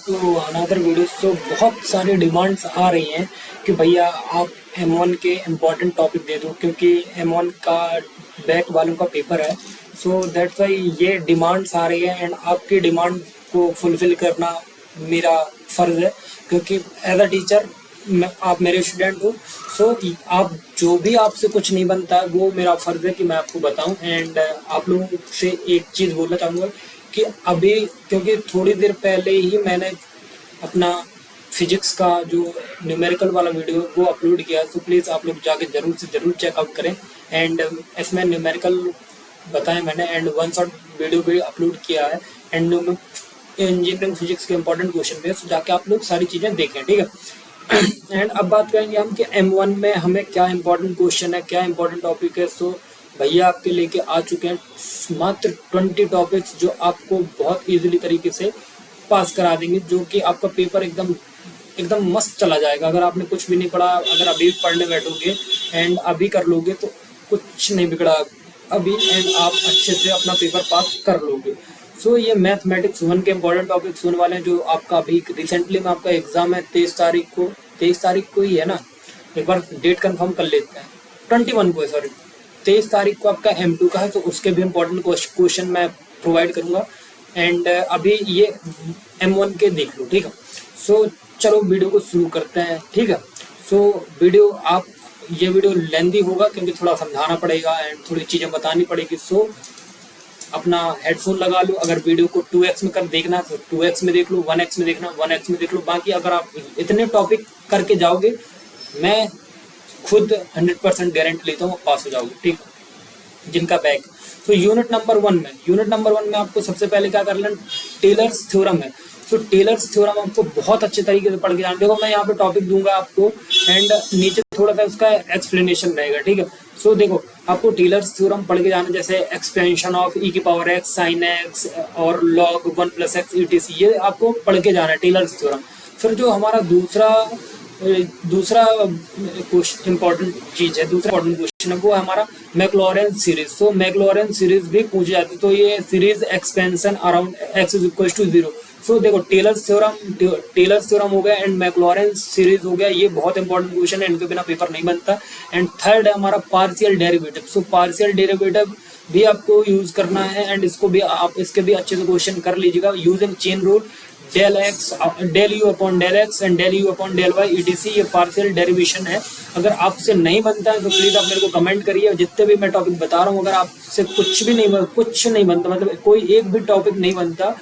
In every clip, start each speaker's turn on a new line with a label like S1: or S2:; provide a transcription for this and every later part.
S1: To another video. सो बहुत सारी demands आ रही हैं कि भैया आप M1 के इम्पोर्टेंट टॉपिक दे दो, क्योंकि M1 का बैक वालों का पेपर है। सो दैट्स वाई ये डिमांड्स आ रही है एंड आपकी डिमांड को फुलफिल करना मेरा फ़र्ज़ है, क्योंकि एज अ टीचर आप मेरे स्टूडेंट हो। सो आप जो भी आपसे कुछ नहीं बनता है वो मेरा फ़र्ज़ है कि मैं आपको बताऊं। एंड आप लोगों से एक चीज़ बोलना चाहूँगा कि अभी, क्योंकि थोड़ी देर पहले ही मैंने अपना फिजिक्स का जो न्यूमेरिकल वाला वीडियो वो अपलोड किया, तो प्लीज़ आप लोग जाके ज़रूर से ज़रूर चेकआउट करें। एंड इसमें न्यूमेरिकल बताया मैंने एंड वन शॉट वीडियो भी अपलोड किया है एंड इंजीनियरिंग फिजिक्स के इंपॉर्टेंट क्वेश्चन भी है, तो जाके आप लोग सारी चीज़ें देखें, ठीक है। एंड अब बात करेंगे हम कि M1 में हमें क्या इंपॉर्टेंट क्वेश्चन है, क्या इंपॉर्टेंट टॉपिक है। सो भैया आपके लेके आ चुके हैं मात्र 20 टॉपिक्स जो आपको बहुत इजीली तरीके से पास करा देंगे, जो कि आपका पेपर एकदम एकदम मस्त चला जाएगा। अगर आपने कुछ भी नहीं पढ़ा, अगर अभी पढ़ने बैठोगे एंड अभी कर लोगे तो कुछ नहीं बिगड़ा अभी, एंड आप अच्छे से अपना पेपर पास कर लोगे। सो ये मैथमेटिक्स 1 के इंपॉर्टेंट टॉपिक्स होने वाले हैं, जो आपका अभी रिसेंटली में आपका एग्जाम है 23 तारीख को ही है ना, एक बार डेट कंफर्म कर लेते हैं। 21 को है, सॉरी 23 तारीख को आपका M2 का है, तो उसके भी इम्पोर्टेंट क्वेश्चन मैं प्रोवाइड करूँगा। एंड अभी ये M1 के देख लो, ठीक है। सो चलो वीडियो को शुरू करते हैं, ठीक है। सो ये वीडियो लेंदी होगा क्योंकि थोड़ा समझाना पड़ेगा एंड थोड़ी चीज़ें बतानी पड़ेगी। सो अपना हेडफोन लगा लो। अगर वीडियो को 2x में कर देखना तो 2x में देख लो, 1x में देखना 1x में देख लो। बाकी अगर आप इतने टॉपिक करके जाओगे, मैं खुद 100% गारंटी लेता हूँ पास हो जाओगे, ठीक है, जिनका बैक। तो यूनिट नंबर 1 में आपको सबसे पहले क्या कर लेना, टेलर्स थ्योरम है। तो टेलर्स थ्योरम आपको बहुत अच्छे तरीके से पढ़ के जाना। देखो मैं यहाँ पे टॉपिक दूंगा आपको एंड नीचे थोड़ा सा उसका एक्सप्लेनेशन रहेगा, ठीक है। सो देखो आपको टेलर्स थ्योरम पढ़ के जाना, जैसे expansion of e⁻x sin x और log 1+x etc, ये आपको पढ़ के जाना है टेलर्स थ्योरम। फिर जो हमारा दूसरा इम्पोर्टेंट चीज़ है, दूसरा इम्पोर्टेंट क्वेश्चन है, वो है हमारा मैक्लॉरेंस सीरीज। तो मैक्लॉरेंस सीरीज भी पूछी जाती है। तो ये सीरीज एक्सपेंशन अराउंड x = 0। सो देखो टेलर्स थ्योरम हो गया एंड मैक्लॉरेंस सीरीज हो गया, ये बहुत इंपॉर्टेंट क्वेश्चन है, इनके बिना पेपर नहीं बनता। एंड थर्ड है हमारा partial derivative. So partial derivative भी आपको यूज करना है एंड इसको भी आप इसके भी अच्छे से क्वेश्चन कर लीजिएगा using chain rule, del u upon del x and del u upon del y etc। ये पार्शियल डेरिवेशन है। अगर आपसे नहीं बनता है तो प्लीज आप मेरे को कमेंट करिए। जितने भी मैं टॉपिक बता रहा हूँ, अगर आपसे कुछ नहीं बनता, मतलब कोई एक भी टॉपिक नहीं बनता,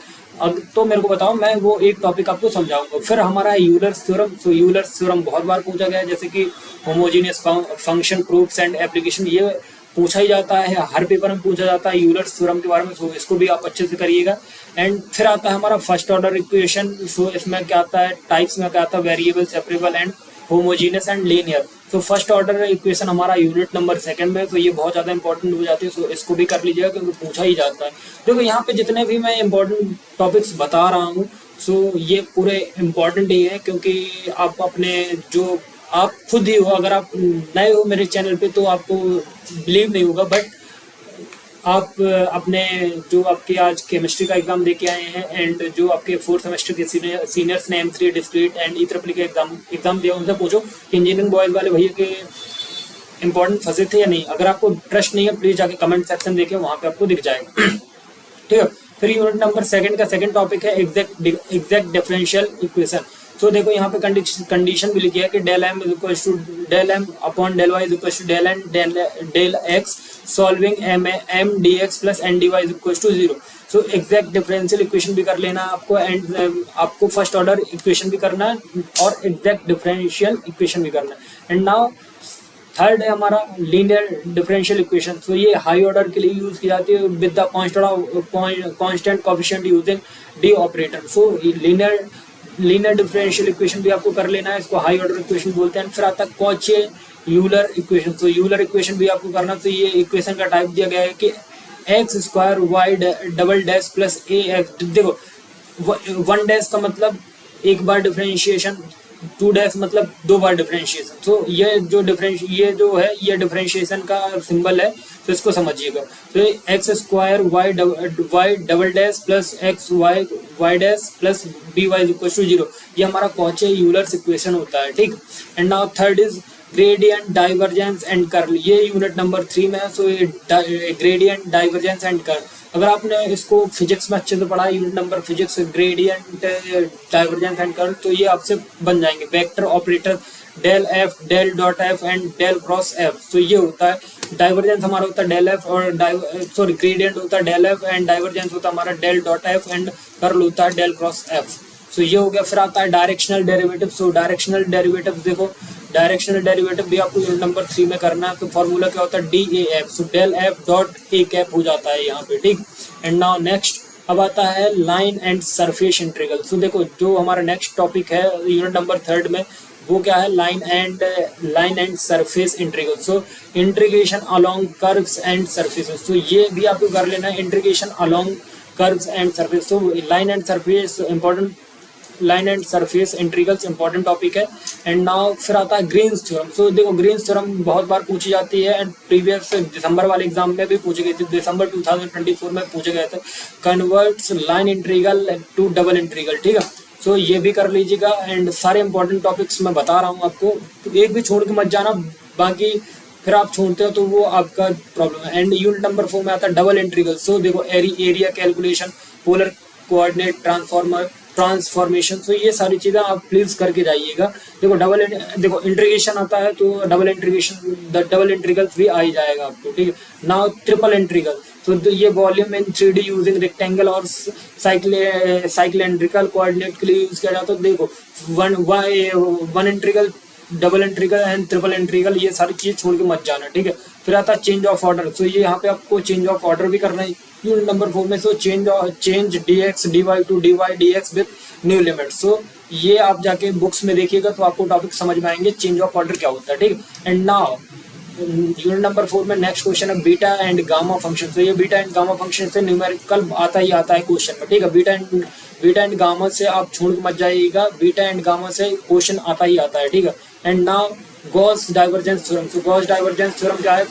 S1: तो मेरे को बताओ, मैं वो एक टॉपिक आपको समझाऊंगा। फिर हमारा है यूलर्स थ्योरम। तो यूलर्स थ्योरम बहुत बार पूछा गया है, जैसे कि homogeneous function proofs and application, ये पूछा ही जाता है, हर पेपर में पूछा जाता है यूलर्स थ्योरम के बारे में। सो इसको भी आप अच्छे से करिएगा। एंड फिर आता है हमारा फर्स्ट ऑर्डर इक्वेशन। सो इसमें क्या आता है, टाइप्स में क्या आता है, variable, separable and homogeneous and linear. तो फर्स्ट ऑर्डर इक्वेशन हमारा यूनिट नंबर 2 में, तो ये बहुत ज़्यादा इंपॉर्टेंट हो जाती है। सो इसको भी कर लीजिएगा क्योंकि पूछा ही जाता है। देखो यहाँ पे जितने भी मैं इंपॉर्टेंट टॉपिक्स बता रहा हूँ, सो ये पूरे इम्पॉर्टेंट ही है, क्योंकि आप अपने जो आप खुद ही हो, अगर आप नए हो मेरे चैनल पे तो आपको बिलीव नहीं होगा, बट आप अपने जो आपके आज केमिस्ट्री का एग्जाम देके आए हैं एंड जो आपके 4th सेमेस्टर के सीनियर्स ने M3 डिस्क्रीट एंड EEE के एग्जाम दिया, उनसे पूछो कि इंजीनियरिंग बॉयज़ वाले भैया के इंपॉर्टेंट फंसे थे या नहीं। अगर आपको ट्रस्ट नहीं है, प्लीज जाके कमेंट सेक्शन देखें, वहाँ पे आपको दिख जाएगा, ठीक है। फिर यूनिट नंबर 2 का सेकंड टॉपिक है एग्जैक्ट डिफरेंशियल इक्वेशन। तो देखो यहाँ पे कंडीशन भी लिखी है कि del m upon del y = del n del x solving m dx + n dy = 0। So exact differential equation भी कर लेना आपको एंड आपको फर्स्ट ऑर्डर इक्वेशन भी करना है और एग्जैक्ट डिफरेंशियल इक्वेशन भी करना है। एंड नाउ थर्ड है हमारा लीनियर डिफरेंशियल इक्वेशन। तो ये हाई ऑर्डर के लिए यूज की जाती है with the constant coefficient using D operator. So linear differential equation भी आपको कर लेना है, इसको हाई ऑर्डर इक्वेशन बोलते हैं। फिर आता है कॉचे यूलर इक्वेशन। तो यूलर इक्वेशन भी आपको करना। तो ये इक्वेशन का टाइप दिया गया है कि x² y double dash plus ax। देखो 1 डैश का मतलब एक बार डिफरेंशिएशन टू डैश मतलब दो बार डिफरेंशिएशन। तो ये जो है ये डिफरेंशिएशन का सिंबल है, तो इसको समझिएगा। तो x square y double dash plus x y dash plus b y equal to 0, ये हमारा कॉचे यूलर्स इक्वेशन होता है, ठीक। And now third is gradient divergence and curl, ये यूनिट नंबर 3 में है। सो ये ग्रेडियंट डाइवर्जेंस एंड कर्ल, अगर आपने इसको फिजिक्स में अच्छे से पढ़ा है, unit number physics gradient divergence and curl, तो ये आपसे बन जाएंगे। Vector operator del f, del dot f and del cross f. तो ये होता है डाइवर्जेंस हमारा होता है डेल एफ और ग्रेडियंट होता है डेल एफ एंड डाइवर्जेंस होता है हमारा del dot f and curl होता है डेल क्रॉस एफ। सो ये हो गया। फिर आता है डायरेक्शनल डेरिवेटिव। सो डायरेक्शनल डेरिवेटिव देखो, डायरेक्शनल डेरिवेटिव भी आपको यूनिट नंबर 3 में करना है। तो फॉर्मूला क्या होता है d a f. So del f dot a cap हो जाता है यहाँ पे, ठीक। एंड नाउ नेक्स्ट अब आता है line and surface integral. So देखो जो हमारा नेक्स्ट टॉपिक है यूनिट नंबर 3 में, वो क्या है line and surface integral. So integration along curves and surfaces. तो ये भी आपको कर लेना है, integration along curves and surface. So line and surface important, line and surface integrals important topic है। एंड नाउ फिर आता है ग्रीन्स थ्योरम। सो देखो ग्रीन्स थ्योरम बहुत बार पूछी जाती है एंड प्रीवियस दिसंबर वाले एग्जाम में भी पूछी गई थी, दिसंबर 2024 में पूछे गए थे। Converts line integral to double integral, ठीक है। सो ये भी कर लीजिएगा एंड सारे इंपॉर्टेंट टॉपिक्स मैं बता रहा हूँ आपको, तो एक भी छोड़ के मत जाना, बाकी फिर आप छोड़ते हो तो वो आपका प्रॉब्लम है। एंड यूनिट नंबर 4 में आता है डबल इंटीग्रल। सो देखो area calculation, polar coordinate transformation. तो ये सारी चीजें आप प्लीज करके जाइएगा। देखो इंटीग्रेशन आता है तो डबल इंटीग्रल्स भी आ ही जाएगा आपको, ठीक है। Now triple integral. तो ये वॉल्यूम इन 3D यूजिंग रेक्टेंगल और साइक्लिंड्रिकल कोऑर्डिनेट के लिए यूज किया जाता है। देखो one integral, double integral and triple integral, ये सारी चीज छोड़ के मत जाना, ठीक है। फिर आता है चेंज ऑफ ऑर्डर। तो ये यहाँ पे आपको चेंज ऑफ ऑर्डर भी करना है यूनिट नंबर 4 में। So change dx dy to dy dx with new limit. So ये आप जाके बुक्स में देखिएगा तो आपको टॉपिक समझ में आएंगे चेंज ऑफ ऑर्डर क्या होता है, ठीक। एंड नाउ यूनिट नंबर 4 में नेक्स्ट क्वेश्चन है बीटा एंड गामा फंक्शन। तो ये बीटा एंड गामा फंक्शन से न्यूमेरिकल आता ही आता है क्वेश्चन में, ठीक है। बीटा एंड गामा से आप छोड़ मत जाइएगा, बीटा एंड गामा से क्वेश्चन आता ही आता है, ठीक है। And now Gauss divergence theorem. So Gauss divergence theorem क्या है,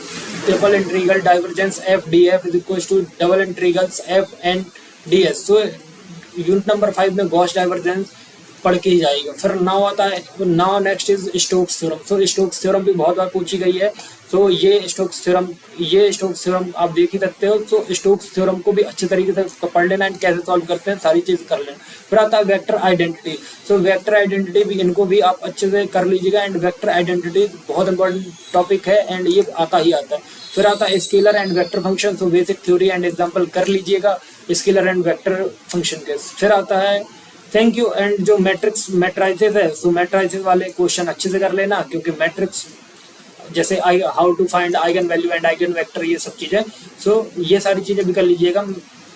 S1: triple integral divergence f d f is equal to double integrals f and d s. So unit number 5 में गॉस डाइवर्जेंस पढ़ के ही जाएगा। फिर नाउ आता है, now next is Stokes theorem. So Stokes theorem भी बहुत बार पूछी गई है। तो ये स्टोक्स थ्योरम आप देख ही सकते हो। तो स्टोक्स थ्योरम को भी अच्छे तरीके से पढ़ लेना एंड कैसे सॉल्व करते हैं सारी चीज कर लेना। फिर आता है vector identity. So vector identity भी इनको भी आप अच्छे से कर लीजिएगा एंड वेक्टर आइडेंटिटी बहुत इंपॉर्टेंट टॉपिक है एंड ये आता ही आता है। फिर आता है scalar and vector function. So basic theory and example कर लीजिएगा स्केलर एंड वेक्टर फंक्शन के। फिर आता है थैंक यू एंड जो मैट्राइसिस है, सो मैट्राइसिस वाले क्वेश्चन अच्छे से कर लेना, क्योंकि मैट्रिक्स जैसे how to find eigen value and eigen vector, ये सब चीजें। सो ये सारी चीजें भी कर लीजिएगा,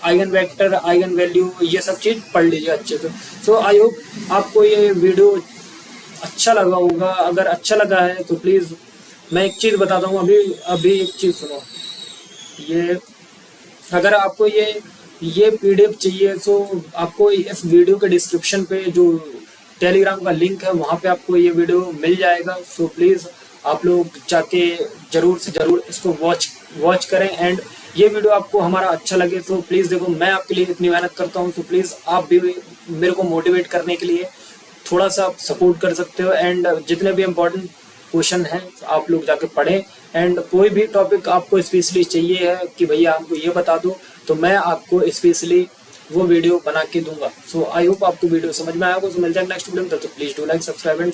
S1: आइगन वेक्टर, आइगन वैल्यू, ये सब चीज पढ़ लीजिए अच्छे से। सो आई होप आपको ये वीडियो अच्छा लगा होगा। अगर अच्छा लगा है तो प्लीज मैं एक चीज बताता हूँ, अभी एक चीज सुनो। ये अगर आपको ये पीडीएफ चाहिए तो आपको इस वीडियो के डिस्क्रिप्शन पे जो टेलीग्राम का लिंक है वहाँ पे आपको ये वीडियो मिल जाएगा। सो प्लीज़ आप लोग जाके जरूर से जरूर इसको वॉच करें एंड ये वीडियो आपको हमारा अच्छा लगे तो प्लीज़ देखो, मैं आपके लिए इतनी मेहनत करता हूँ तो प्लीज़ आप भी मेरे को मोटिवेट करने के लिए थोड़ा सा आप सपोर्ट कर सकते हो। एंड जितने भी इम्पोर्टेंट क्वेश्चन हैं आप लोग जाके पढ़ें एंड कोई भी टॉपिक आपको स्पेशली चाहिए है कि भैया आपको ये बता दो तो मैं आपको स्पेशली वो वीडियो बना के दूंगा। सो आई होप आपको वीडियो समझ में आएगा। तो मिलते हैं नेक्स्ट वीडियो में, तब तक please do like, subscribe and